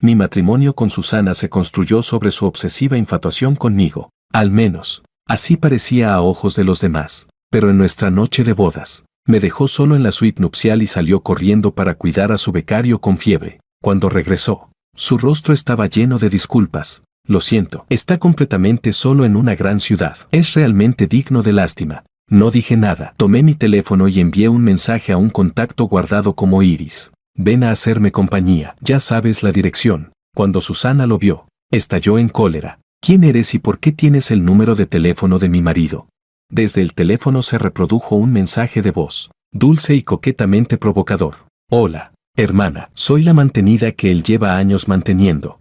Mi matrimonio con Susana se construyó sobre su obsesiva infatuación conmigo. Al menos, así parecía a ojos de los demás. Pero en nuestra noche de bodas, me dejó solo en la suite nupcial y salió corriendo para cuidar a su becario con fiebre. Cuando regresó, su rostro estaba lleno de disculpas. Lo siento, está completamente solo en una gran ciudad. Es realmente digno de lástima. No dije nada. Tomé mi teléfono y envié un mensaje a un contacto guardado como Iris. Ven a hacerme compañía. Ya sabes la dirección. Cuando Susana lo vio, estalló en cólera. ¿Quién eres y por qué tienes el número de teléfono de mi marido? Desde el teléfono se reprodujo un mensaje de voz, dulce y coquetamente provocador. Hola, hermana, soy la mantenida que él lleva años manteniendo.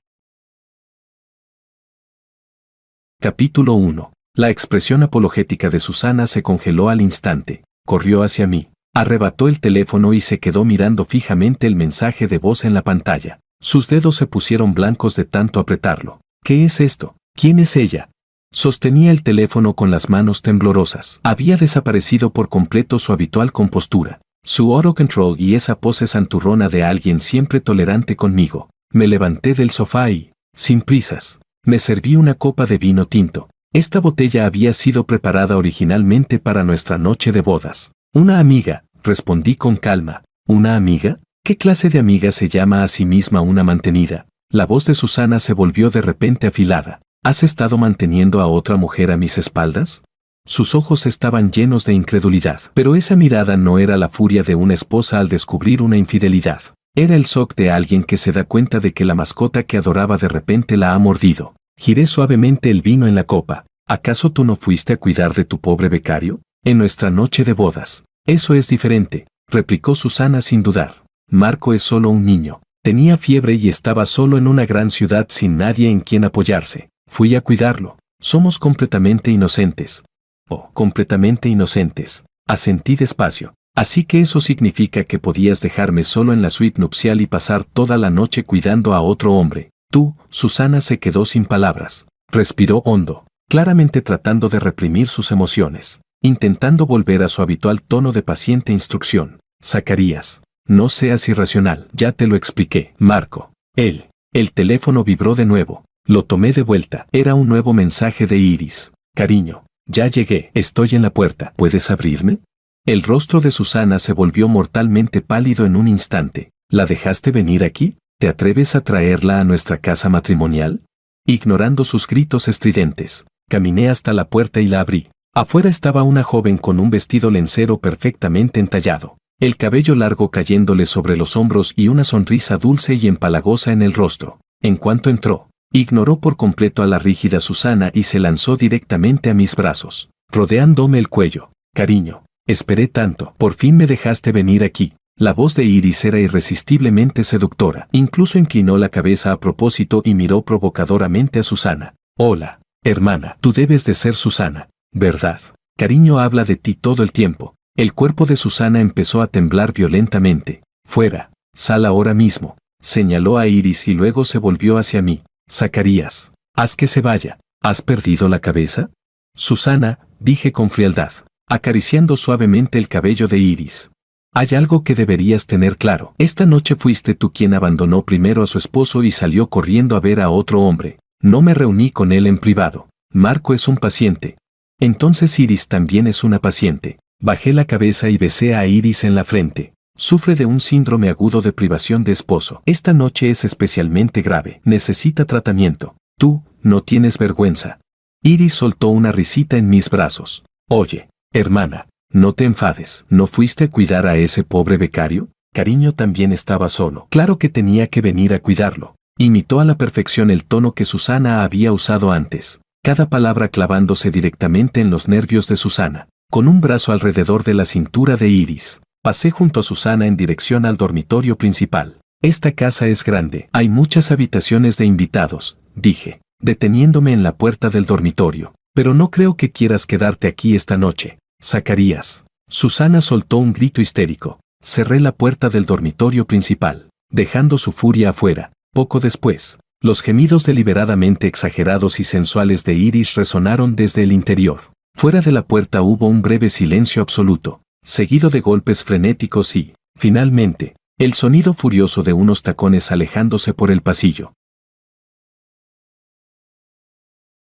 Capítulo 1. La expresión apologética de Susana se congeló al instante. Corrió hacia mí, arrebató el teléfono y se quedó mirando fijamente el mensaje de voz en la pantalla. Sus dedos se pusieron blancos de tanto apretarlo. ¿Qué es esto? ¿Quién es ella? Sostenía el teléfono con las manos temblorosas. Había desaparecido por completo su habitual compostura, su autocontrol y esa pose santurrona de alguien siempre tolerante conmigo. Me levanté del sofá y, sin prisas, me serví una copa de vino tinto. Esta botella había sido preparada originalmente para nuestra noche de bodas. Una amiga, respondí con calma. ¿Una amiga? ¿Qué clase de amiga se llama a sí misma una mantenida? La voz de Susana se volvió de repente afilada. ¿Has estado manteniendo a otra mujer a mis espaldas? Sus ojos estaban llenos de incredulidad, pero esa mirada no era la furia de una esposa al descubrir una infidelidad. Era el shock de alguien que se da cuenta de que la mascota que adoraba de repente la ha mordido. Giré suavemente el vino en la copa. ¿Acaso tú no fuiste a cuidar de tu pobre becario? En nuestra noche de bodas. Eso es diferente, replicó Susana sin dudar. Marco es solo un niño. Tenía fiebre y estaba solo en una gran ciudad sin nadie en quien apoyarse. Fui a cuidarlo. Somos completamente inocentes. Oh, completamente inocentes. Asentí despacio. Así que eso significa que podías dejarme solo en la suite nupcial y pasar toda la noche cuidando a otro hombre. Tú, Susana se quedó sin palabras. Respiró hondo, claramente tratando de reprimir sus emociones, intentando volver a su habitual tono de paciente instrucción. Zacarías, no seas irracional, ya te lo expliqué. Marco. El teléfono vibró de nuevo. Lo tomé de vuelta. Era un nuevo mensaje de Iris. Cariño, ya llegué. Estoy en la puerta. ¿Puedes abrirme? El rostro de Susana se volvió mortalmente pálido en un instante. ¿La dejaste venir aquí? ¿Te atreves a traerla a nuestra casa matrimonial? Ignorando sus gritos estridentes, caminé hasta la puerta y la abrí. Afuera estaba una joven con un vestido lencero perfectamente entallado, el cabello largo cayéndole sobre los hombros y una sonrisa dulce y empalagosa en el rostro. En cuanto entró, ignoró por completo a la rígida Susana y se lanzó directamente a mis brazos, rodeándome el cuello. Cariño, esperé tanto, por fin me dejaste venir aquí. La voz de Iris era irresistiblemente seductora. Incluso inclinó la cabeza a propósito y miró provocadoramente a Susana. Hola, hermana, tú debes de ser Susana, ¿verdad? Cariño habla de ti todo el tiempo. El cuerpo de Susana empezó a temblar violentamente. Fuera, sal ahora mismo, señaló a Iris y luego se volvió hacia mí. Zacarías, haz que se vaya. ¿Has perdido la cabeza? Susana, dije con frialdad, acariciando suavemente el cabello de Iris. Hay algo que deberías tener claro. Esta noche fuiste tú quien abandonó primero a su esposo y salió corriendo a ver a otro hombre. No me reuní con él en privado. Marco es un paciente. Entonces Iris también es una paciente. Bajé la cabeza y besé a Iris en la frente. Sufre de un síndrome agudo de privación de esposo. Esta noche es especialmente grave. Necesita tratamiento. Tú, no tienes vergüenza. Iris soltó una risita en mis brazos. Oye, hermana, no te enfades. ¿No fuiste a cuidar a ese pobre becario? Cariño también estaba solo. Claro que tenía que venir a cuidarlo. Imitó a la perfección el tono que Susana había usado antes, cada palabra clavándose directamente en los nervios de Susana. Con un brazo alrededor de la cintura de Iris, pasé junto a Susana en dirección al dormitorio principal. Esta casa es grande. Hay muchas habitaciones de invitados, dije, deteniéndome en la puerta del dormitorio. Pero no creo que quieras quedarte aquí esta noche. Zacarías. Susana soltó un grito histérico. Cerré la puerta del dormitorio principal, dejando su furia afuera. Poco después, los gemidos deliberadamente exagerados y sensuales de Iris resonaron desde el interior. Fuera de la puerta hubo un breve silencio absoluto, seguido de golpes frenéticos y, finalmente, El sonido furioso de unos tacones alejándose por el pasillo.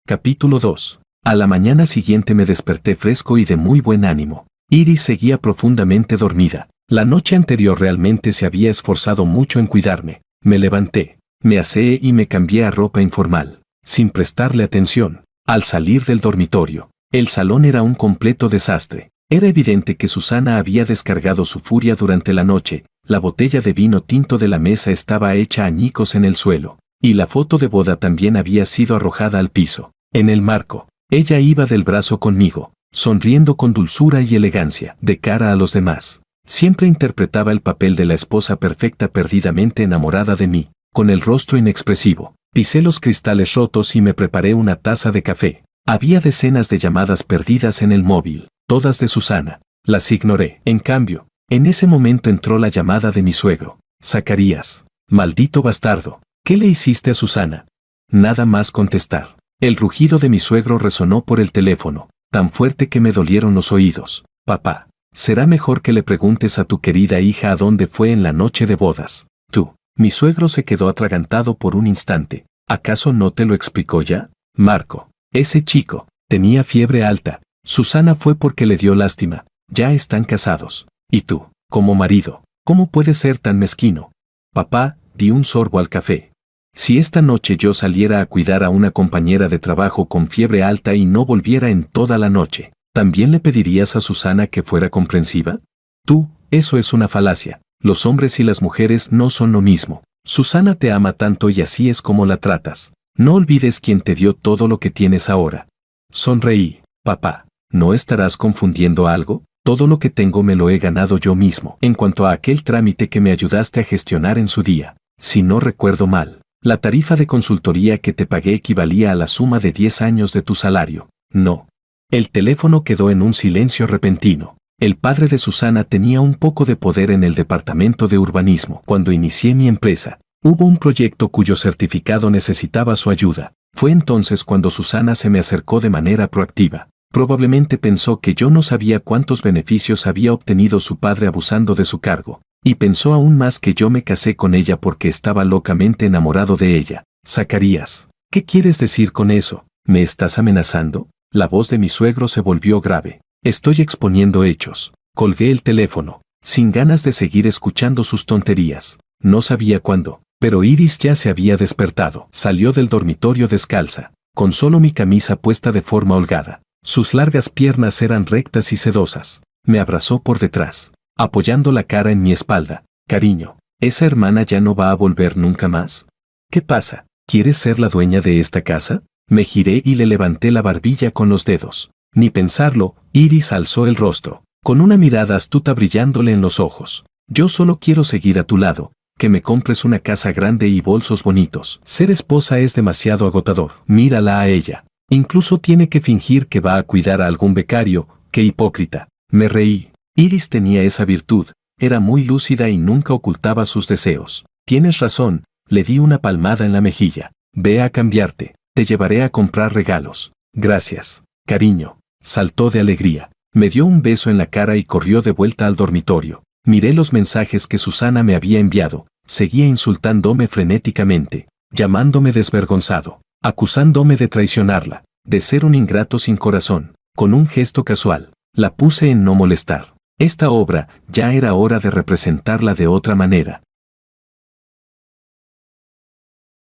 Capítulo 2. A la mañana siguiente me desperté fresco y de muy buen ánimo. Iris seguía profundamente dormida. La noche anterior realmente se había esforzado mucho en cuidarme. Me levanté, me aseé y me cambié a ropa informal, sin prestarle atención. Al salir del dormitorio, el salón era un completo desastre. Era evidente que Susana había descargado su furia durante la noche. La botella de vino tinto de la mesa estaba hecha añicos en el suelo, y la foto de boda también había sido arrojada al piso. En el marco, ella iba del brazo conmigo, sonriendo con dulzura y elegancia, de cara a los demás. Siempre interpretaba el papel de la esposa perfecta perdidamente enamorada de mí, con el rostro inexpresivo. Pisé los cristales rotos y me preparé una taza de café. Había decenas de llamadas perdidas en el móvil, todas de Susana. Las ignoré. En cambio, en ese momento entró la llamada de mi suegro. Zacarías, maldito bastardo, ¿qué le hiciste a Susana? Nada más contestar. El rugido de mi suegro resonó por el teléfono, tan fuerte que me dolieron los oídos. Papá, será mejor que le preguntes a tu querida hija a dónde fue en la noche de bodas. Tú. Mi suegro se quedó atragantado por un instante. ¿Acaso no te lo explicó ya? Marco, ese chico, tenía fiebre alta. Susana fue porque le dio lástima. Ya están casados. Y tú, como marido, ¿cómo puedes ser tan mezquino? Papá, di un sorbo al café. Si esta noche yo saliera a cuidar a una compañera de trabajo con fiebre alta y no volviera en toda la noche, ¿también le pedirías a Susana que fuera comprensiva? Tú, eso es una falacia. Los hombres y las mujeres no son lo mismo. Susana te ama tanto y así es como la tratas. No olvides quién te dio todo lo que tienes ahora. Sonreí. Papá, ¿no estarás confundiendo algo? Todo lo que tengo me lo he ganado yo mismo. En cuanto a aquel trámite que me ayudaste a gestionar en su día, si no recuerdo mal, la tarifa de consultoría que te pagué equivalía a la suma de 10 años de tu salario. No. El teléfono quedó en un silencio repentino. El padre de Susana tenía un poco de poder en el departamento de urbanismo. Cuando inicié mi empresa, hubo un proyecto cuyo certificado necesitaba su ayuda. Fue entonces cuando Susana se me acercó de manera proactiva. Probablemente pensó que yo no sabía cuántos beneficios había obtenido su padre abusando de su cargo, y pensó aún más que yo me casé con ella porque estaba locamente enamorado de ella. Zacarías, ¿qué quieres decir con eso? ¿Me estás amenazando? La voz de mi suegro se volvió grave. Estoy exponiendo hechos. Colgué el teléfono, sin ganas de seguir escuchando sus tonterías. No sabía cuándo, pero Iris ya se había despertado. Salió del dormitorio descalza, con solo mi camisa puesta de forma holgada. Sus largas piernas eran rectas y sedosas. Me abrazó por detrás, apoyando la cara en mi espalda. Cariño, ¿esa hermana ya no va a volver nunca más? ¿Qué pasa? ¿Quieres ser la dueña de esta casa? Me giré y le levanté la barbilla con los dedos. Ni pensarlo, Iris alzó el rostro, con una mirada astuta brillándole en los ojos. Yo solo quiero seguir a tu lado, que me compres una casa grande y bolsos bonitos. Ser esposa es demasiado agotador. Mírala a ella. Incluso tiene que fingir que va a cuidar a algún becario. ¡Qué hipócrita! Me reí. Iris tenía esa virtud, era muy lúcida y nunca ocultaba sus deseos. Tienes razón, le di una palmada en la mejilla. Ve a cambiarte, te llevaré a comprar regalos. Gracias, cariño. Saltó de alegría. Me dio un beso en la cara y corrió de vuelta al dormitorio. Miré los mensajes que Susana me había enviado. Seguía insultándome frenéticamente, llamándome desvergonzado, acusándome de traicionarla, de ser un ingrato sin corazón. Con un gesto casual, la puse en no molestar. Esta obra ya era hora de representarla de otra manera.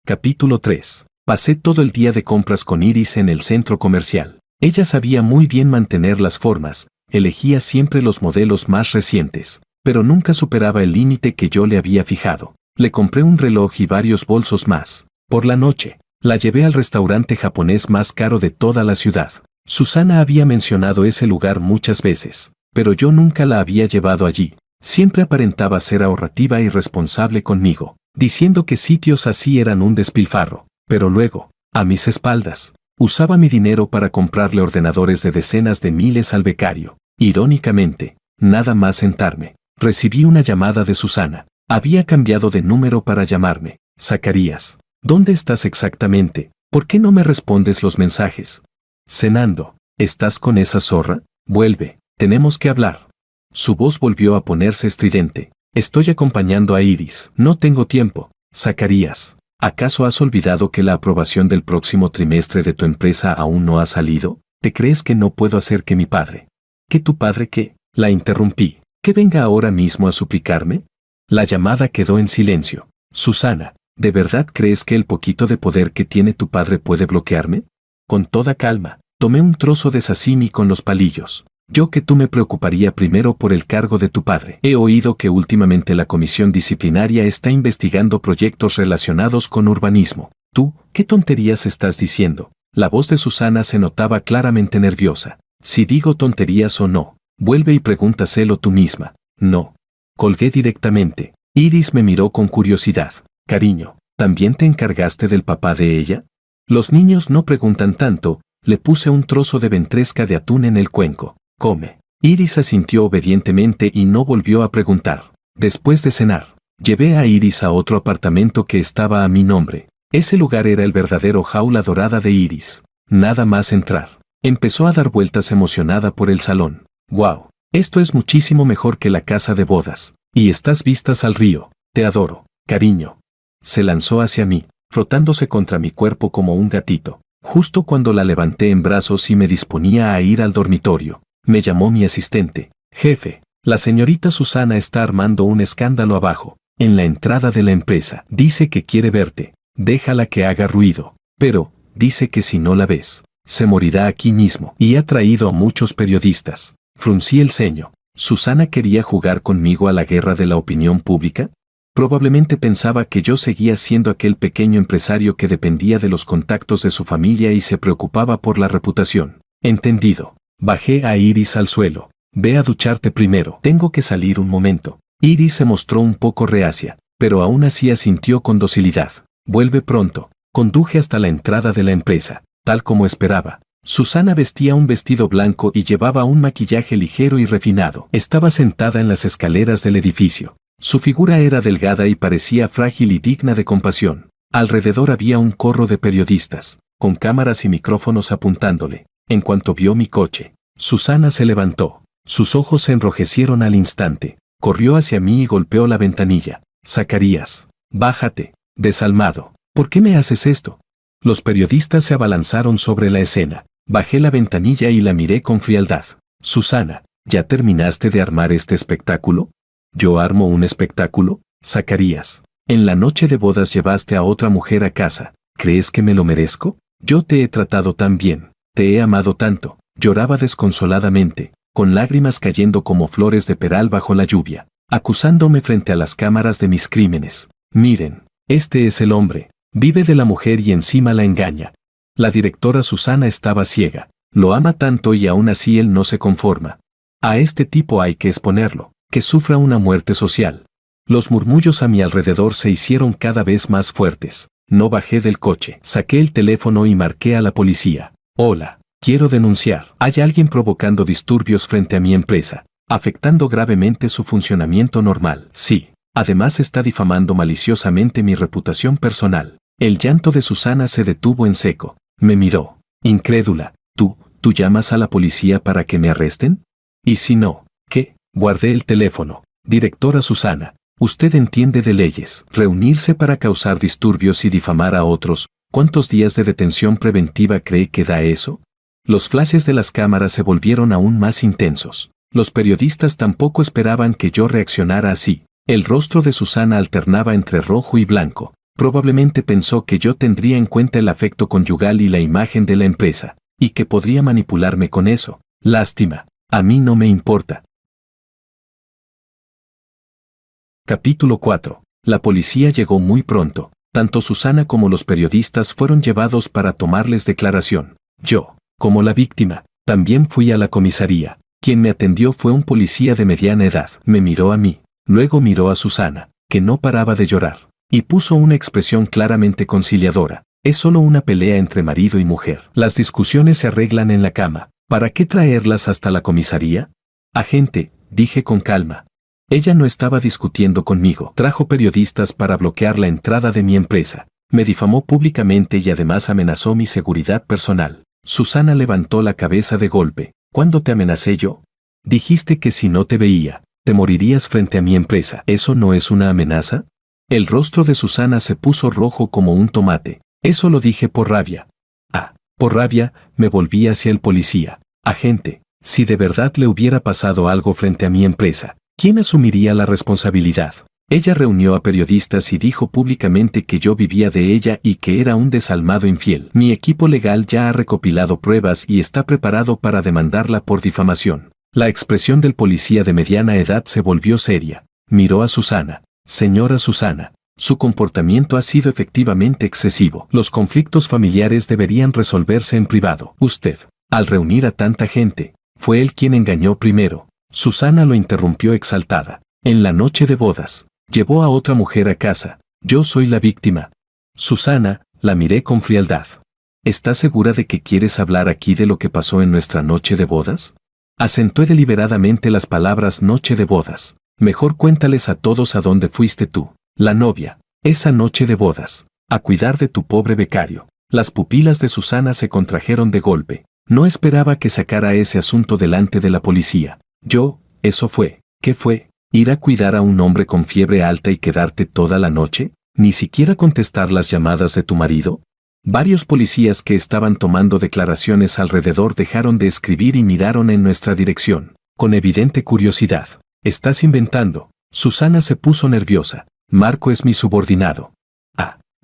Capítulo 3. Pasé todo el día de compras con Iris en el centro comercial. Ella sabía muy bien mantener las formas, elegía siempre los modelos más recientes, pero nunca superaba el límite que yo le había fijado. Le compré un reloj y varios bolsos más. Por la noche, la llevé al restaurante japonés más caro de toda la ciudad. Susana había mencionado ese lugar muchas veces, pero yo nunca la había llevado allí. Siempre aparentaba ser ahorrativa y responsable conmigo, diciendo que sitios así eran un despilfarro, pero luego, a mis espaldas, usaba mi dinero para comprarle ordenadores de decenas de miles al becario. Irónicamente, nada más sentarme, recibí una llamada de Susana. Había cambiado de número para llamarme. Zacarías, ¿dónde estás exactamente? ¿Por qué no me respondes los mensajes? Cenando. ¿Estás con esa zorra? Vuelve, tenemos que hablar. Su voz volvió a ponerse estridente. Estoy acompañando a Iris. No tengo tiempo. Zacarías, ¿acaso has olvidado que la aprobación del próximo trimestre de tu empresa aún no ha salido? ¿Te crees que no puedo hacer que mi padre? ¿Que tu padre qué? La interrumpí. ¿Que venga ahora mismo a suplicarme? La llamada quedó en silencio. Susana, ¿de verdad crees que el poquito de poder que tiene tu padre puede bloquearme? Con toda calma, tomé un trozo de sashimi con los palillos. Yo que tú me preocuparía primero por el cargo de tu padre. He oído que últimamente la comisión disciplinaria está investigando proyectos relacionados con urbanismo. ¿Tú, qué tonterías estás diciendo? La voz de Susana se notaba claramente nerviosa. Si digo tonterías o no, vuelve y pregúntaselo tú misma. No. Colgué directamente. Iris me miró con curiosidad. Cariño, ¿también te encargaste del papá de ella? Los niños no preguntan tanto. Le puse un trozo de ventresca de atún en el cuenco. Come. Iris asintió obedientemente y no volvió a preguntar. Después de cenar, llevé a Iris a otro apartamento que estaba a mi nombre. Ese lugar era el verdadero jaula dorada de Iris. Nada más entrar. Empezó a dar vueltas emocionada por el salón. ¡Wow! Esto es muchísimo mejor que la casa de bodas. Y estas vistas al río. Te adoro, cariño. Se lanzó hacia mí, frotándose contra mi cuerpo como un gatito. Justo cuando la levanté en brazos y me disponía a ir al dormitorio, me llamó mi asistente. Jefe, la señorita Susana está armando un escándalo abajo, en la entrada de la empresa. Dice que quiere verte. Déjala que haga ruido. Pero, dice que si no la ves, se morirá aquí mismo. Y ha traído a muchos periodistas. Fruncí el ceño. ¿Susana quería jugar conmigo a la guerra de la opinión pública? Probablemente pensaba que yo seguía siendo aquel pequeño empresario que dependía de los contactos de su familia y se preocupaba por la reputación. Entendido. Bajé a Iris al suelo. Ve a ducharte primero. Tengo que salir un momento. Iris se mostró un poco reacia, pero aún así asintió con docilidad. Vuelve pronto. Conduje hasta la entrada de la empresa, tal como esperaba. Susana vestía un vestido blanco y llevaba un maquillaje ligero y refinado. Estaba sentada en las escaleras del edificio. Su figura era delgada y parecía frágil y digna de compasión. Alrededor había un corro de periodistas, con cámaras y micrófonos apuntándole. En cuanto vio mi coche, Susana se levantó. Sus ojos se enrojecieron al instante. Corrió hacia mí y golpeó la ventanilla. Zacarías, bájate, desalmado. ¿Por qué me haces esto? Los periodistas se abalanzaron sobre la escena. Bajé la ventanilla y la miré con frialdad. Susana, ¿ya terminaste de armar este espectáculo? ¿Yo armo un espectáculo? Zacarías, en la noche de bodas llevaste a otra mujer a casa. ¿Crees que me lo merezco? Yo te he tratado tan bien. Te he amado tanto. Lloraba desconsoladamente, con lágrimas cayendo como flores de peral bajo la lluvia, acusándome frente a las cámaras de mis crímenes. Miren, este es el hombre. Vive de la mujer y encima la engaña. La directora Susana estaba ciega. Lo ama tanto y aún así él no se conforma. A este tipo hay que exponerlo, que sufra una muerte social. Los murmullos a mi alrededor se hicieron cada vez más fuertes. No bajé del coche. Saqué el teléfono y marqué a la policía. Hola, quiero denunciar. Hay alguien provocando disturbios frente a mi empresa, afectando gravemente su funcionamiento normal. Sí. Además está difamando maliciosamente mi reputación personal. El llanto de Susana se detuvo en seco. Me miró, incrédula. ¿Tú llamas a la policía para que me arresten? ¿Y si no, qué? Guardé el teléfono. Directora Susana, usted entiende de leyes. Reunirse para causar disturbios y difamar a otros. ¿Cuántos días de detención preventiva cree que da eso? Los flashes de las cámaras se volvieron aún más intensos. Los periodistas tampoco esperaban que yo reaccionara así. El rostro de Susana alternaba entre rojo y blanco. Probablemente pensó que yo tendría en cuenta el afecto conyugal y la imagen de la empresa, y que podría manipularme con eso. Lástima, a mí no me importa. Capítulo 4. La policía llegó muy pronto. Tanto Susana como los periodistas fueron llevados para tomarles declaración. Yo, como la víctima, también fui a la comisaría. Quien me atendió fue un policía de mediana edad. Me miró a mí. Luego miró a Susana, que no paraba de llorar, y puso una expresión claramente conciliadora. Es solo una pelea entre marido y mujer. Las discusiones se arreglan en la cama. ¿Para qué traerlas hasta la comisaría? Agente, dije con calma. Ella no estaba discutiendo conmigo. Trajo periodistas para bloquear la entrada de mi empresa. Me difamó públicamente y además amenazó mi seguridad personal. Susana levantó la cabeza de golpe. ¿Cuándo te amenacé yo? Dijiste que si no te veía, Te morirías frente a mi empresa. ¿Eso no es una amenaza? El rostro de Susana se puso rojo como un tomate. Eso lo dije por rabia. Por rabia, me volví hacia el policía. Agente, si de verdad le hubiera pasado algo frente a mi empresa, ¿quién asumiría la responsabilidad? Ella reunió a periodistas y dijo públicamente que yo vivía de ella y que era un desalmado infiel. Mi equipo legal ya ha recopilado pruebas y está preparado para demandarla por difamación. La expresión del policía de mediana edad se volvió seria. Miró a Susana. Señora Susana, su comportamiento ha sido efectivamente excesivo. Los conflictos familiares deberían resolverse en privado. Usted, al reunir a tanta gente, fue él quien engañó primero. Susana lo interrumpió exaltada. En la noche de bodas, llevó a otra mujer a casa. Yo soy la víctima. Susana, la miré con frialdad. ¿Estás segura de que quieres hablar aquí de lo que pasó en nuestra noche de bodas? Acentué deliberadamente las palabras noche de bodas. Mejor cuéntales a todos a dónde fuiste tú, la novia, esa noche de bodas, a cuidar de tu pobre becario. Las pupilas de Susana se contrajeron de golpe. No esperaba que sacara ese asunto delante de la policía. Eso fue. ¿Qué fue? ¿Ir a cuidar a un hombre con fiebre alta y quedarte toda la noche? ¿Ni siquiera contestar las llamadas de tu marido? Varios policías que estaban tomando declaraciones alrededor dejaron de escribir y miraron en nuestra dirección, con evidente curiosidad. Estás inventando. Susana se puso nerviosa. Marco es mi subordinado.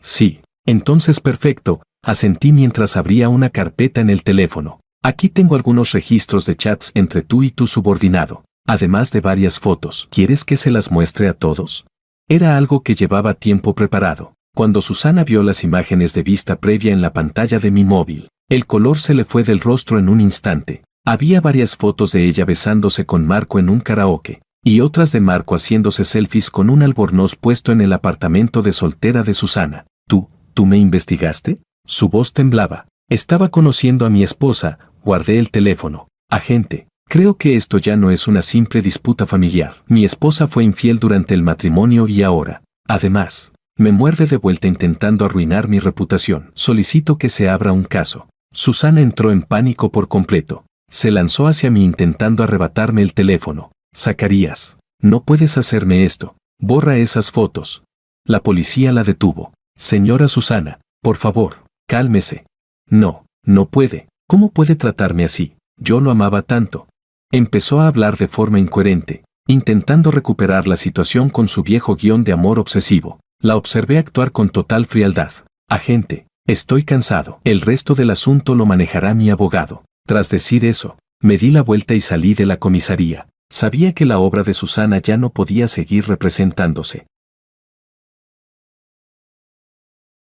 Sí. Entonces perfecto, asentí mientras abría una carpeta en el teléfono. Aquí tengo algunos registros de chats entre tú y tu subordinado, además de varias fotos. ¿Quieres que se las muestre a todos? Era algo que llevaba tiempo preparado. Cuando Susana vio las imágenes de vista previa en la pantalla de mi móvil, el color se le fue del rostro en un instante. Había varias fotos de ella besándose con Marco en un karaoke, y otras de Marco haciéndose selfies con un albornoz puesto en el apartamento de soltera de Susana. ¿Tú me investigaste? Su voz temblaba. Estaba conociendo a mi esposa, guardé el teléfono. Agente, creo que esto ya no es una simple disputa familiar. Mi esposa fue infiel durante el matrimonio y ahora, además, me muerde de vuelta intentando arruinar mi reputación. Solicito que se abra un caso. Susana entró en pánico por completo. Se lanzó hacia mí intentando arrebatarme el teléfono. Zacarías, no puedes hacerme esto. Borra esas fotos. La policía la detuvo. Señora Susana, por favor, cálmese. No puede. ¿Cómo puede tratarme así? Yo lo amaba tanto. Empezó a hablar de forma incoherente, intentando recuperar la situación con su viejo guión de amor obsesivo. La observé actuar con total frialdad. Agente, estoy cansado. El resto del asunto lo manejará mi abogado. Tras decir eso, me di la vuelta y salí de la comisaría. Sabía que la obra de Susana ya no podía seguir representándose.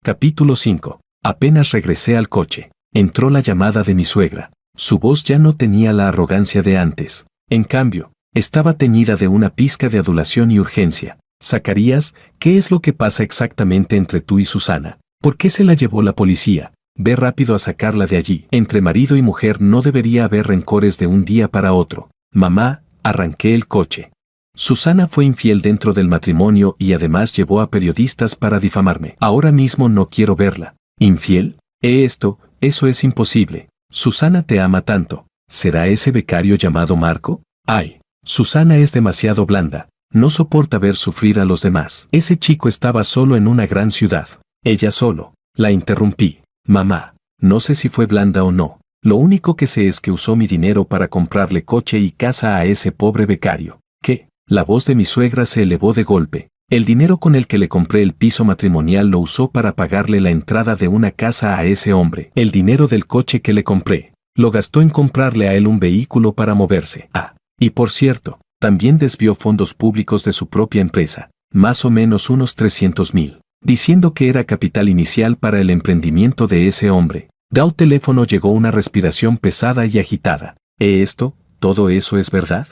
Capítulo 5. Apenas regresé al coche, entró la llamada de mi suegra. Su voz ya no tenía la arrogancia de antes. En cambio, estaba teñida de una pizca de adulación y urgencia. Zacarías, ¿qué es lo que pasa exactamente entre tú y Susana? ¿Por qué se la llevó la policía? Ve rápido a sacarla de allí. Entre marido y mujer no debería haber rencores de un día para otro. Mamá, arranqué el coche. Susana fue infiel dentro del matrimonio y además llevó a periodistas para difamarme. Ahora mismo no quiero verla. ¿Infiel? Eso es imposible. Susana te ama tanto. ¿Será ese becario llamado Marco? Ay, Susana es demasiado blanda. No soporta ver sufrir a los demás. Ese chico estaba solo en una gran ciudad. Ella solo. La interrumpí. Mamá, no sé si fue blanda o no. Lo único que sé es que usó mi dinero para comprarle coche y casa a ese pobre becario. ¿Qué? La voz de mi suegra se elevó de golpe. El dinero con el que le compré el piso matrimonial lo usó para pagarle la entrada de una casa a ese hombre. El dinero del coche que le compré lo gastó en comprarle a él un vehículo para moverse. Y por cierto, también desvió fondos públicos de su propia empresa, más o menos unos 300,000, diciendo que era capital inicial para el emprendimiento de ese hombre. Del teléfono llegó una respiración pesada y agitada. ¿Todo eso es verdad?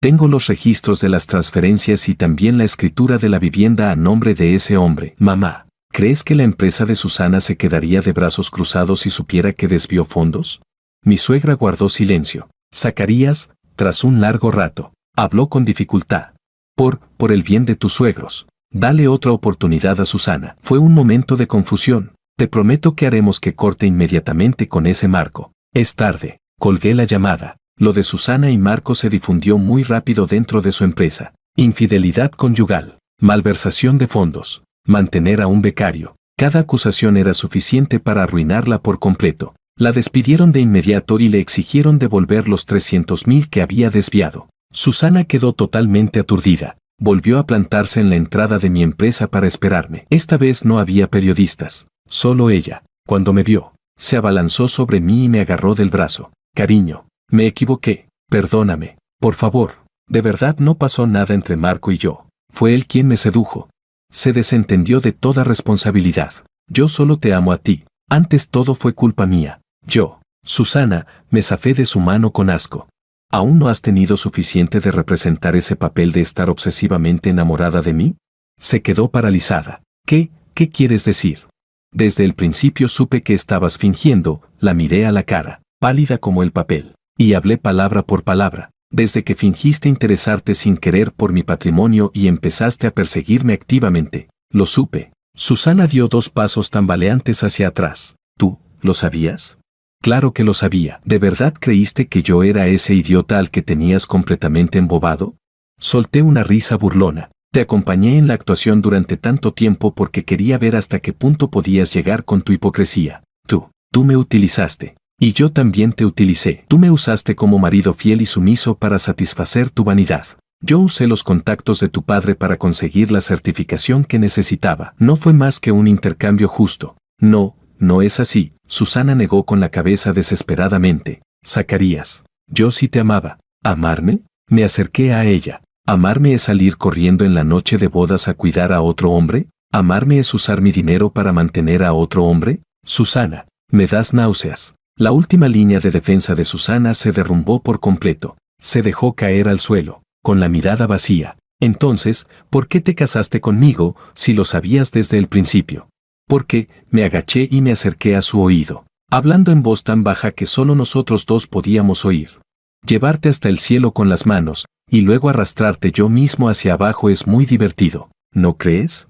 Tengo los registros de las transferencias y también la escritura de la vivienda a nombre de ese hombre. Mamá, ¿crees que la empresa de Susana se quedaría de brazos cruzados si supiera que desvió fondos? Mi suegra guardó silencio. Zacarías, tras un largo rato, habló con dificultad. Por el bien de tus suegros, dale otra oportunidad a Susana. Fue un momento de confusión. Te prometo que haremos que corte inmediatamente con ese Marco. Es tarde. Colgué la llamada. Lo de Susana y Marco se difundió muy rápido dentro de su empresa. Infidelidad conyugal, malversación de fondos, mantener a un becario. Cada acusación era suficiente para arruinarla por completo. La despidieron de inmediato y le exigieron devolver los 300.000 que había desviado. Susana quedó totalmente aturdida. Volvió a plantarse en la entrada de mi empresa para esperarme. Esta vez no había periodistas, solo ella. Cuando me vio, se abalanzó sobre mí y me agarró del brazo. Cariño, me equivoqué, perdóname, por favor. De verdad no pasó nada entre Marco y yo. Fue él quien me sedujo. Se desentendió de toda responsabilidad. Yo solo te amo a ti. Antes todo fue culpa mía. Yo, Susana, me zafé de su mano con asco. ¿Aún no has tenido suficiente de representar ese papel de estar obsesivamente enamorada de mí? Se quedó paralizada. ¿Qué quieres decir? Desde el principio supe que estabas fingiendo, la miré a la cara, pálida como el papel, y hablé palabra por palabra. Desde que fingiste interesarte sin querer por mi patrimonio y empezaste a perseguirme activamente, lo supe. Susana dio 2 pasos tambaleantes hacia atrás. ¿Tú, lo sabías? Claro que lo sabía. ¿De verdad creíste que yo era ese idiota al que tenías completamente embobado? Solté una risa burlona. Te acompañé en la actuación durante tanto tiempo porque quería ver hasta qué punto podías llegar con tu hipocresía. Tú me utilizaste. Y yo también te utilicé. Tú me usaste como marido fiel y sumiso para satisfacer tu vanidad. Yo usé los contactos de tu padre para conseguir la certificación que necesitaba. No fue más que un intercambio justo. No es así. Susana negó con la cabeza desesperadamente. Zacarías, yo sí te amaba. ¿Amarme? Me acerqué a ella. ¿Amarme es salir corriendo en la noche de bodas a cuidar a otro hombre? ¿Amarme es usar mi dinero para mantener a otro hombre? Susana, me das náuseas. La última línea de defensa de Susana se derrumbó por completo. Se dejó caer al suelo, con la mirada vacía. Entonces, ¿por qué te casaste conmigo si lo sabías desde el principio? Porque me agaché y me acerqué a su oído, hablando en voz tan baja que solo nosotros 2 podíamos oír. Llevarte hasta el cielo con las manos, y luego arrastrarte yo mismo hacia abajo es muy divertido, ¿no crees?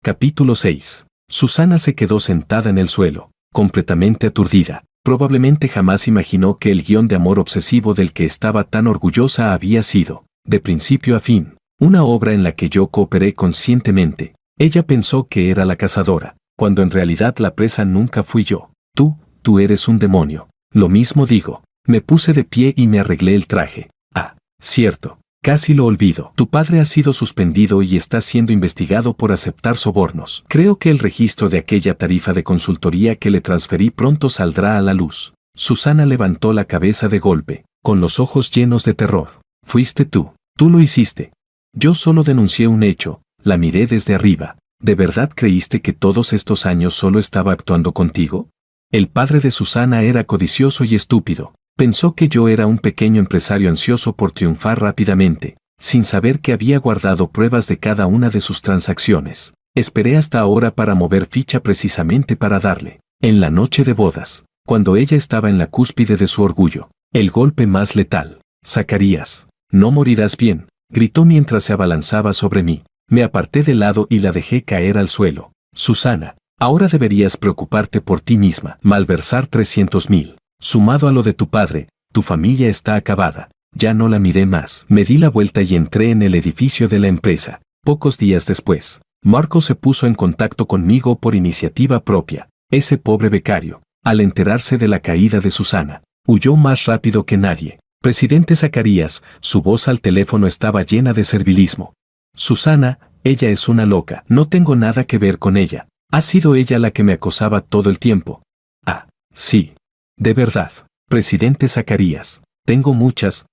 Capítulo 6. Susana se quedó sentada en el suelo, completamente aturdida. Probablemente jamás imaginó que el guión de amor obsesivo del que estaba tan orgullosa había sido, de principio a fin, una obra en la que yo cooperé conscientemente. Ella pensó que era la cazadora, cuando en realidad la presa nunca fui yo. Tú eres un demonio. Lo mismo digo. Me puse de pie y me arreglé el traje. Ah, cierto. Casi lo olvido. Tu padre ha sido suspendido y está siendo investigado por aceptar sobornos. Creo que el registro de aquella tarifa de consultoría que le transferí pronto saldrá a la luz. Susana levantó la cabeza de golpe, con los ojos llenos de terror. Fuiste tú. Tú lo hiciste. Yo solo denuncié un hecho. La miré desde arriba. ¿De verdad creíste que todos estos años solo estaba actuando contigo? El padre de Susana era codicioso y estúpido. Pensó que yo era un pequeño empresario ansioso por triunfar rápidamente, sin saber que había guardado pruebas de cada una de sus transacciones. Esperé hasta ahora para mover ficha precisamente para darle, en la noche de bodas, cuando ella estaba en la cúspide de su orgullo, el golpe más letal. Zacarías, no morirás bien, gritó mientras se abalanzaba sobre mí. Me aparté de lado y la dejé caer al suelo. Susana, ahora deberías preocuparte por ti misma. Malversar 300.000. Sumado a lo de tu padre, tu familia está acabada. Ya no la miré más. Me di la vuelta y entré en el edificio de la empresa. Pocos días después, Marco se puso en contacto conmigo por iniciativa propia. Ese pobre becario, al enterarse de la caída de Susana, huyó más rápido que nadie. Presidente Zacarías, su voz al teléfono estaba llena de servilismo. Susana, ella es una loca. No tengo nada que ver con ella. Ha sido ella la que me acosaba todo el tiempo. Ah, sí. De verdad, presidente Zacarías, tengo muchas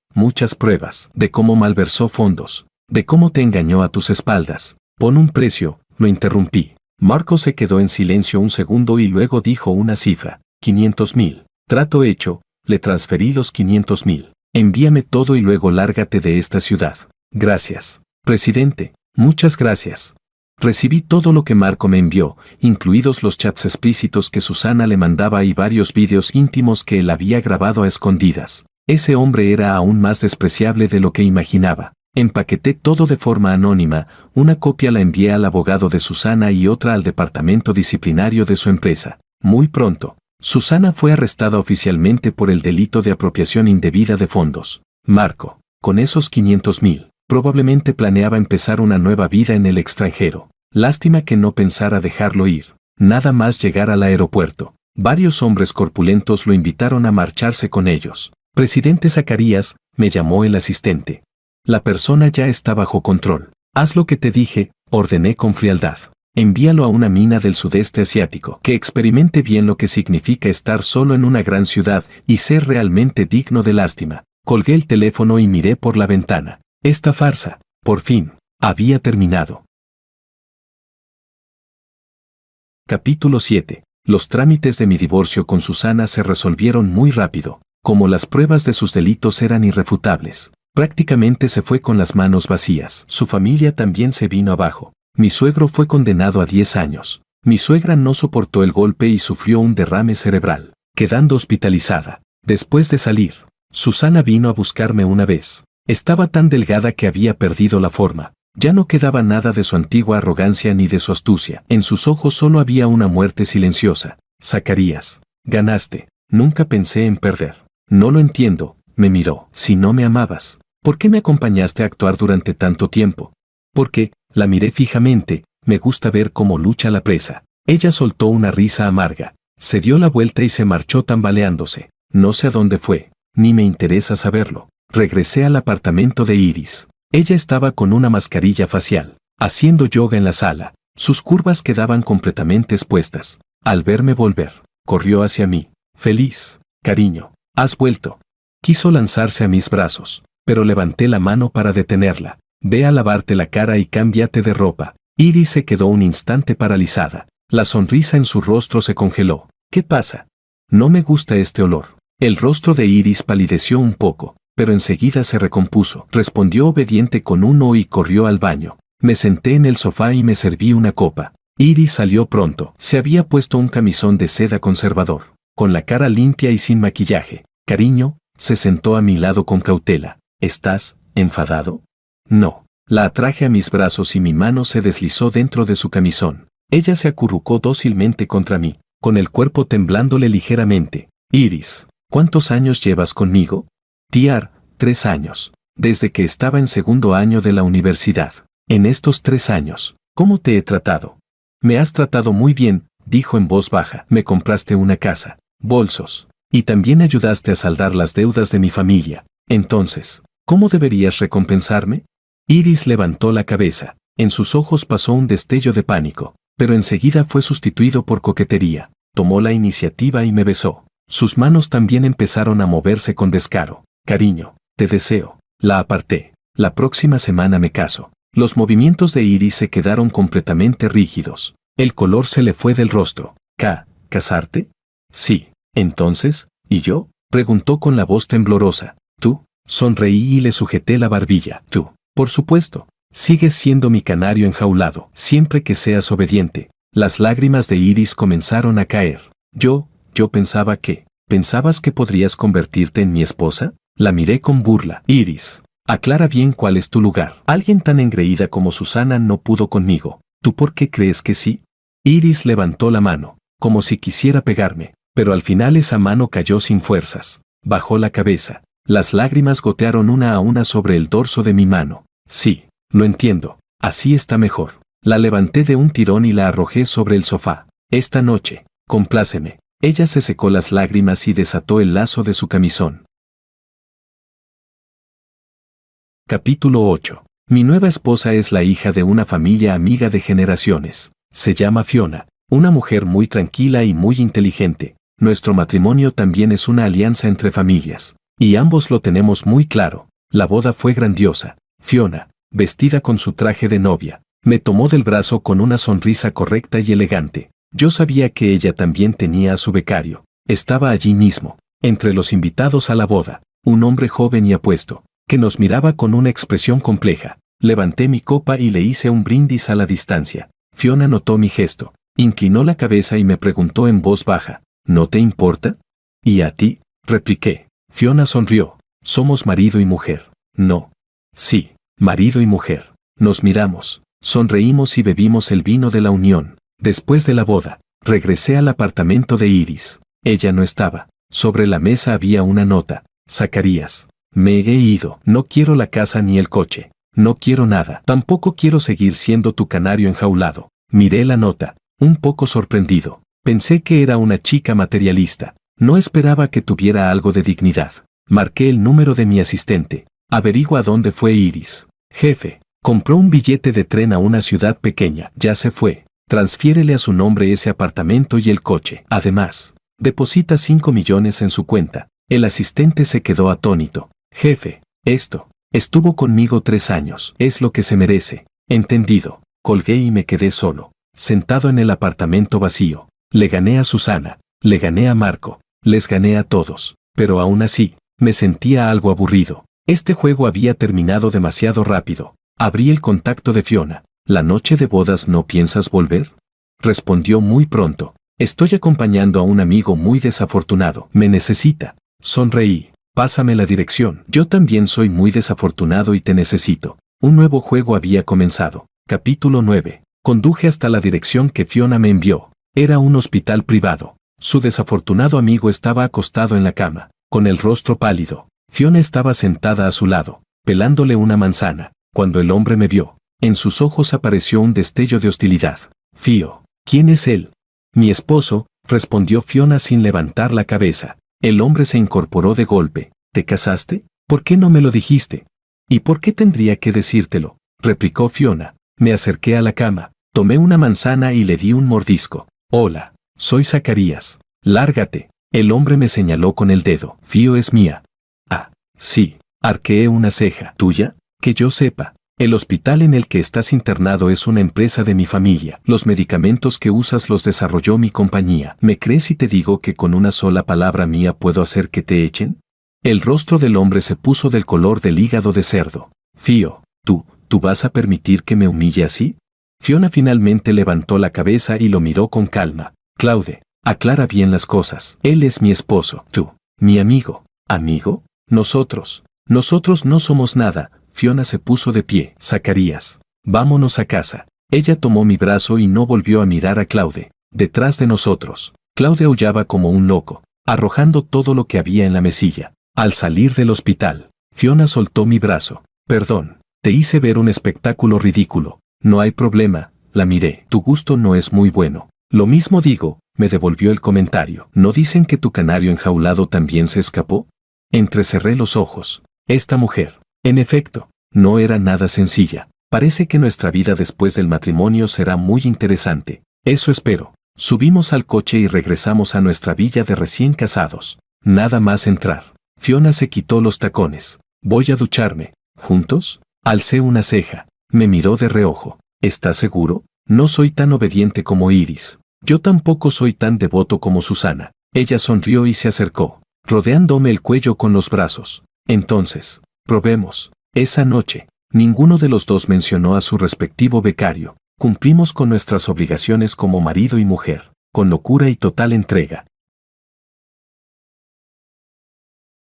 pruebas de cómo malversó fondos, de cómo te engañó a tus espaldas. Pon un precio, lo interrumpí. Marco se quedó en silencio un segundo y luego dijo una cifra, 500.000. Trato hecho, le transferí los 500.000. Envíame todo y luego lárgate de esta ciudad. Gracias, presidente, muchas gracias. Recibí todo lo que Marco me envió, incluidos los chats explícitos que Susana le mandaba y varios vídeos íntimos que él había grabado a escondidas. Ese hombre era aún más despreciable de lo que imaginaba. Empaqueté todo de forma anónima, una copia la envié al abogado de Susana y otra al departamento disciplinario de su empresa. Muy pronto, Susana fue arrestada oficialmente por el delito de apropiación indebida de fondos. Marco, con esos 500.000, probablemente planeaba empezar una nueva vida en el extranjero. Lástima que no pensara dejarlo ir. Nada más llegar al aeropuerto. Varios hombres corpulentos lo invitaron a marcharse con ellos. Presidente Zacarías, me llamó el asistente. La persona ya está bajo control. Haz lo que te dije, ordené con frialdad. Envíalo a una mina del sudeste asiático, que experimente bien lo que significa estar solo en una gran ciudad y ser realmente digno de lástima. Colgué el teléfono y miré por la ventana. Esta farsa, por fin, había terminado. Capítulo 7. Los trámites de mi divorcio con Susana se resolvieron muy rápido. Como las pruebas de sus delitos eran irrefutables, prácticamente se fue con las manos vacías. Su familia también se vino abajo. Mi suegro fue condenado a 10 años. Mi suegra no soportó el golpe y sufrió un derrame cerebral, quedando hospitalizada. Después de salir, Susana vino a buscarme una vez. Estaba tan delgada que había perdido la forma. Ya no quedaba nada de su antigua arrogancia ni de su astucia. En sus ojos solo había una muerte silenciosa. Zacarías, ganaste. Nunca pensé en perder. No lo entiendo, me miró. Si no me amabas, ¿por qué me acompañaste a actuar durante tanto tiempo? Porque, la miré fijamente, me gusta ver cómo lucha la presa. Ella soltó una risa amarga. Se dio la vuelta y se marchó tambaleándose. No sé a dónde fue, ni me interesa saberlo. Regresé al apartamento de Iris. Ella estaba con una mascarilla facial, haciendo yoga en la sala. Sus curvas quedaban completamente expuestas. Al verme volver, corrió hacia mí. Feliz, cariño, has vuelto. Quiso lanzarse a mis brazos, pero levanté la mano para detenerla. Ve a lavarte la cara y cámbiate de ropa. Iris se quedó un instante paralizada. La sonrisa en su rostro se congeló. ¿Qué pasa? No me gusta este olor. El rostro de Iris palideció un poco, pero enseguida se recompuso. Respondió obediente con un no y corrió al baño. Me senté en el sofá y me serví una copa. Iris salió pronto. Se había puesto un camisón de seda conservador, con la cara limpia y sin maquillaje. Cariño, se sentó a mi lado con cautela. ¿Estás enfadado? No. La atraje a mis brazos y mi mano se deslizó dentro de su camisón. Ella se acurrucó dócilmente contra mí, con el cuerpo temblándole ligeramente. Iris, ¿cuántos años llevas conmigo? Tiar, 3 años. Desde que estaba en segundo año de la universidad. En estos 3 años, ¿cómo te he tratado? Me has tratado muy bien, dijo en voz baja. Me compraste una casa, bolsos, y también ayudaste a saldar las deudas de mi familia. Entonces, ¿cómo deberías recompensarme? Iris levantó la cabeza. En sus ojos pasó un destello de pánico, pero enseguida fue sustituido por coquetería. Tomó la iniciativa y me besó. Sus manos también empezaron a moverse con descaro. Cariño, te deseo. La aparté. La próxima semana me caso. Los movimientos de Iris se quedaron completamente rígidos. El color se le fue del rostro. ¿Casarte? Sí. Entonces, ¿y yo? Preguntó con la voz temblorosa. ¿Tú? Sonreí y le sujeté la barbilla. Tú. Por supuesto, sigues siendo mi canario enjaulado, siempre que seas obediente. Las lágrimas de Iris comenzaron a caer. Yo pensaba que, ¿pensabas que podrías convertirte en mi esposa? La miré con burla. Iris, aclara bien cuál es tu lugar. Alguien tan engreída como Susana no pudo conmigo. ¿Tú por qué crees que sí? Iris levantó la mano, como si quisiera pegarme, pero al final esa mano cayó sin fuerzas. Bajó la cabeza. Las lágrimas gotearon una a una sobre el dorso de mi mano. Sí, lo entiendo. Así está mejor. La levanté de un tirón y la arrojé sobre el sofá. Esta noche, compláceme. Ella se secó las lágrimas y desató el lazo de su camisón. Capítulo 8. Mi nueva esposa es la hija de una familia amiga de generaciones. Se llama Fiona, una mujer muy tranquila y muy inteligente. Nuestro matrimonio también es una alianza entre familias. Y ambos lo tenemos muy claro. La boda fue grandiosa. Fiona, vestida con su traje de novia, me tomó del brazo con una sonrisa correcta y elegante. Yo sabía que ella también tenía a su becario. Estaba allí mismo, entre los invitados a la boda, un hombre joven y apuesto, que nos miraba con una expresión compleja. Levanté mi copa y le hice un brindis a la distancia. Fiona notó mi gesto, inclinó la cabeza y me preguntó en voz baja, ¿no te importa? ¿Y a ti? Repliqué. Fiona sonrió. Somos marido y mujer. No. Sí, marido y mujer. Nos miramos, sonreímos y bebimos el vino de la unión. Después de la boda, regresé al apartamento de Iris. Ella no estaba. Sobre la mesa había una nota. Zacarías. Me he ido. No quiero la casa ni el coche. No quiero nada. Tampoco quiero seguir siendo tu canario enjaulado. Miré la nota, un poco sorprendido. Pensé que era una chica materialista. No esperaba que tuviera algo de dignidad. Marqué el número de mi asistente. Averigua dónde fue Iris. Jefe. Compró un billete de tren a una ciudad pequeña. Ya se fue. Transfiérele a su nombre ese apartamento y el coche. Además, deposita 5 millones en su cuenta. El asistente se quedó atónito. Jefe, estuvo conmigo 3 años. Es lo que se merece. Entendido. Colgué y me quedé solo, sentado en el apartamento vacío. Le gané a Susana, le gané a Marco, les gané a todos. Pero aún así, me sentía algo aburrido. Este juego había terminado demasiado rápido. Abrí el contacto de Fiona. ¿La noche de bodas no piensas volver? Respondió muy pronto. Estoy acompañando a un amigo muy desafortunado. Me necesita. Sonreí. Pásame la dirección. Yo también soy muy desafortunado y te necesito. Un nuevo juego había comenzado. Capítulo 9. Conduje hasta la dirección que Fiona me envió. Era un hospital privado. Su desafortunado amigo estaba acostado en la cama, con el rostro pálido. Fiona estaba sentada a su lado, pelándole una manzana. Cuando el hombre me vio, en sus ojos apareció un destello de hostilidad. Fío, ¿quién es él? Mi esposo, respondió Fiona sin levantar la cabeza. El hombre se incorporó de golpe. ¿Te casaste? ¿Por qué no me lo dijiste? ¿Y por qué tendría que decírtelo? Replicó Fiona. Me acerqué a la cama, tomé una manzana y le di un mordisco. Hola, soy Zacarías. Lárgate. El hombre me señaló con el dedo. Fío es mía. Ah, sí. Arqueé una ceja. ¿Tuya? Que yo sepa. El hospital en el que estás internado es una empresa de mi familia. Los medicamentos que usas los desarrolló mi compañía. ¿Me crees si te digo que con una sola palabra mía puedo hacer que te echen? El rostro del hombre se puso del color del hígado de cerdo. Fío, ¿Tú vas a permitir que me humille así? Fiona finalmente levantó la cabeza y lo miró con calma. Claude, aclara bien las cosas. Él es mi esposo. Tú, mi amigo. ¿Amigo? Nosotros no somos nada. Fiona se puso de pie. Zacarías, vámonos a casa. Ella tomó mi brazo y no volvió a mirar a Claude. Detrás de nosotros, Claude aullaba como un loco, arrojando todo lo que había en la mesilla. Al salir del hospital, Fiona soltó mi brazo. Perdón. Te hice ver un espectáculo ridículo. No hay problema, la miré. Tu gusto no es muy bueno. Lo mismo digo, me devolvió el comentario. ¿No dicen que tu canario enjaulado también se escapó? Entrecerré los ojos. Esta mujer, en efecto, no era nada sencilla. Parece que nuestra vida después del matrimonio será muy interesante. Eso espero. Subimos al coche y regresamos a nuestra villa de recién casados. Nada más entrar. Fiona se quitó los tacones. Voy a ducharme. ¿Juntos? Alcé una ceja. Me miró de reojo. ¿Estás seguro? No soy tan obediente como Iris. Yo tampoco soy tan devoto como Susana. Ella sonrió y se acercó, rodeándome el cuello con los brazos. Entonces, probemos. Esa noche, ninguno de los dos mencionó a su respectivo becario. Cumplimos con nuestras obligaciones como marido y mujer, con locura y total entrega.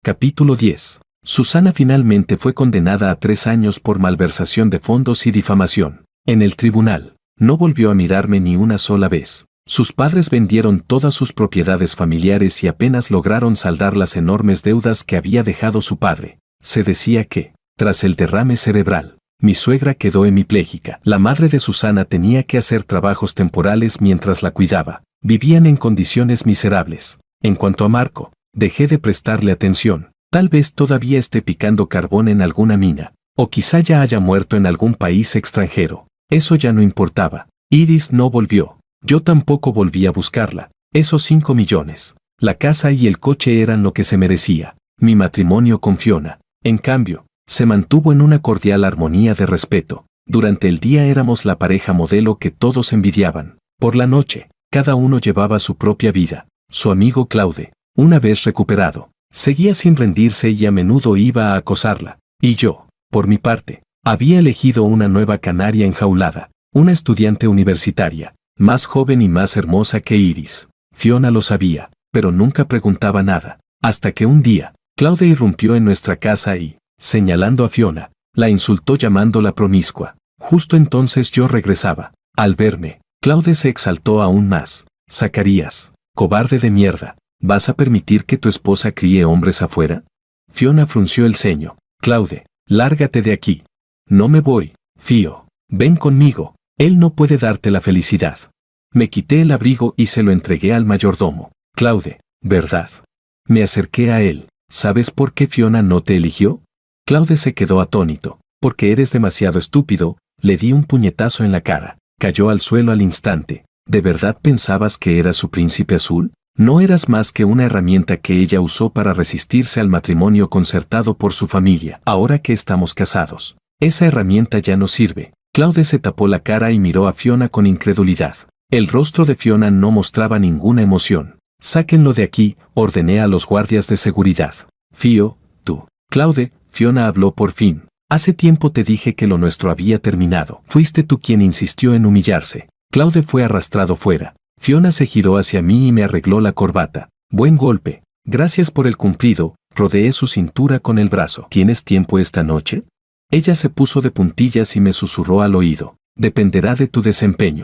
Capítulo 10. Susana finalmente fue condenada a 3 años por malversación de fondos y difamación. En el tribunal, no volvió a mirarme ni una sola vez. Sus padres vendieron todas sus propiedades familiares y apenas lograron saldar las enormes deudas que había dejado su padre. Se decía que, tras el derrame cerebral, mi suegra quedó hemipléjica. La madre de Susana tenía que hacer trabajos temporales mientras la cuidaba. Vivían en condiciones miserables. En cuanto a Marco, dejé de prestarle atención. Tal vez todavía esté picando carbón en alguna mina, o quizá ya haya muerto en algún país extranjero. Eso ya no importaba. Iris no volvió. Yo tampoco volví a buscarla. Esos 5 millones, la casa y el coche eran lo que se merecía. Mi matrimonio con Fiona, en cambio, se mantuvo en una cordial armonía de respeto. Durante el día éramos la pareja modelo que todos envidiaban. Por la noche, cada uno llevaba su propia vida. Su amigo Claude, una vez recuperado, seguía sin rendirse y a menudo iba a acosarla. Y yo, por mi parte, había elegido una nueva canaria enjaulada, una estudiante universitaria, más joven y más hermosa que Iris. Fiona lo sabía, pero nunca preguntaba nada, hasta que un día, Claude irrumpió en nuestra casa y, señalando a Fiona, la insultó llamándola promiscua. Justo entonces yo regresaba. Al verme, Claude se exaltó aún más. Zacarías, cobarde de mierda, ¿Vas a permitir que tu esposa críe hombres afuera? Fiona frunció el ceño. Claude, lárgate de aquí. No me voy, Fío. Ven conmigo. Él no puede darte la felicidad. Me quité el abrigo y se lo entregué al mayordomo. Claude, ¿verdad? Me acerqué a él. ¿Sabes por qué Fiona no te eligió? Claude se quedó atónito. Porque eres demasiado estúpido. Le di un puñetazo en la cara. Cayó al suelo al instante. ¿De verdad pensabas que eras su príncipe azul? No eras más que una herramienta que ella usó para resistirse al matrimonio concertado por su familia. Ahora que estamos casados, esa herramienta ya no sirve. Claude se tapó la cara y miró a Fiona con incredulidad. El rostro de Fiona no mostraba ninguna emoción. Sáquenlo de aquí, ordené a los guardias de seguridad. Fío, tú. Claude, Fiona habló por fin. Hace tiempo te dije que lo nuestro había terminado. Fuiste tú quien insistió en humillarse. Claude fue arrastrado fuera. Fiona se giró hacia mí y me arregló la corbata. Buen golpe. Gracias por el cumplido. Rodeé su cintura con el brazo. ¿Tienes tiempo esta noche? Ella se puso de puntillas y me susurró al oído. Dependerá de tu desempeño.